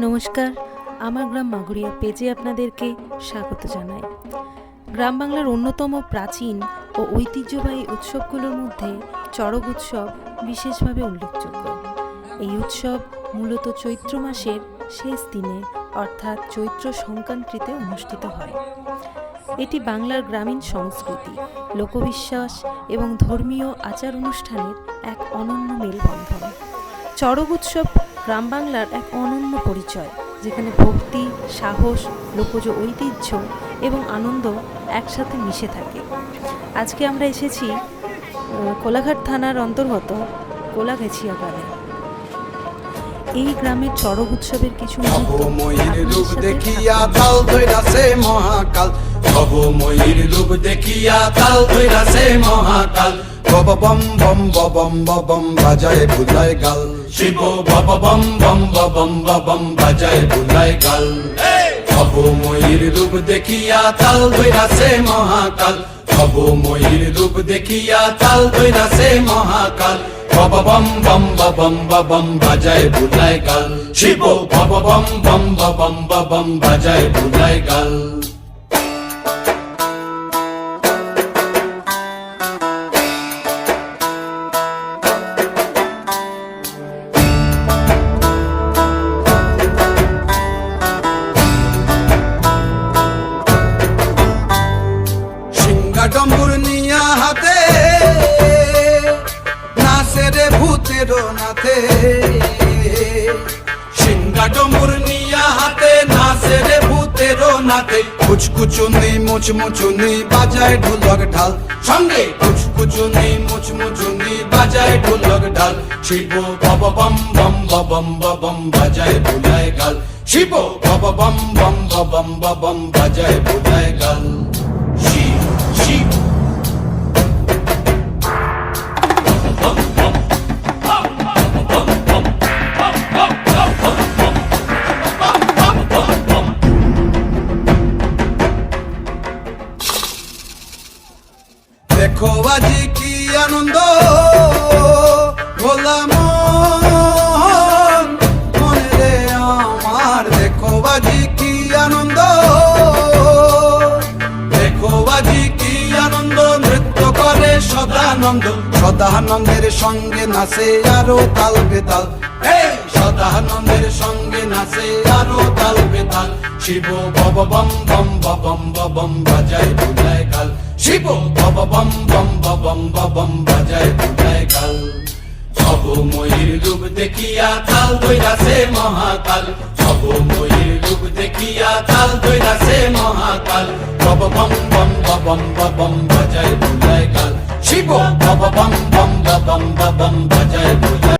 নমস্কার, আমার গ্রাম মাগুরিয়া পেজে আপনাদেরকে স্বাগত জানাই। গ্রাম বাংলার অন্যতম প্রাচীন ও ঐতিহ্যবাহী উৎসবগুলোর মধ্যে চড়ক উৎসব বিশেষভাবে উল্লেখযোগ্য। এই উৎসব মূলত চৈত্র মাসের শেষ দিনে অর্থাৎ চৈত্র সংক্রান্তিতে অনুষ্ঠিত হয়। এটি বাংলার গ্রামীণ সংস্কৃতি, লোকবিশ্বাস এবং ধর্মীয় আচার অনুষ্ঠানের এক অনন্য মেলবন্ধন। চড়ক উৎসব গ্রাম বাংলার এক অনন্য পরিচয়, যেখানে ভক্তি, সাহস, লোকজ ঐতিহ্য এবং আনন্দ একসাথে মিশে থাকে। আজকে আমরা এসেছি কোলাঘাট থানার অন্তর্গত কোলাঘেছিয়া গ্রামে। এই গ্রামের চড়ক উৎসবের কিছু বম বম বম বম বাজায় বুলায় গাল, শিব বম বম বম বম বাজায় বুলায় গাল। ভব ময়ূর রূপ দেখিয়া তাল ধইরাছে মহাকাল, ভব ময়ূর রূপ দেখিয়া তাল ধইরাছে মহাকাল। বম বম বম বাজায় বুলায় গাল, শিব বম বম বম বাজায় বুলায় গাল। ডম্বুর নিয়া হাতে নাচে রে ভূতের নাথে, সিংহা ডম্বুর নিয়া হাতে নাচে রে ভূতের নাথে। কুচকুচুনি মুচমুচুনি বাজায় ঢোলক ঢাল, সঙ্গে কুচকুচুনি মুচমুচুনি বাজায় ঢোলক ঢাল। শিব বম বম বম বাজায় বুলায় গাল, শিব বম বম বম বাজায় বুলায় গাল। দেখো আজি কি আনন্দ ভোলা মন মনে রে আমার, দেখো আজি কি আনন্দ, দেখো আজি কি আনন্দ। নৃত্য করে সদানন্দ, সদানন্দের সঙ্গে নাচে আরো তাল বেতাল, সদানন্দের সঙ্গে নাচে আরো তাল বেতাল। শিব বম বম বাজায় বুলায় গাল, শিব বম বম বাজায় বুলায় গাল। ভব ময়ূর রূপ দেখিয়া তাল ধইরাছে মহাকাল, ভব ময়ূর রূপ দেখিয়া তাল ধইরাছে মহাকাল। বম বম বাজায় বুলায় গাল, শিব বম বম বাজায় বুলায়।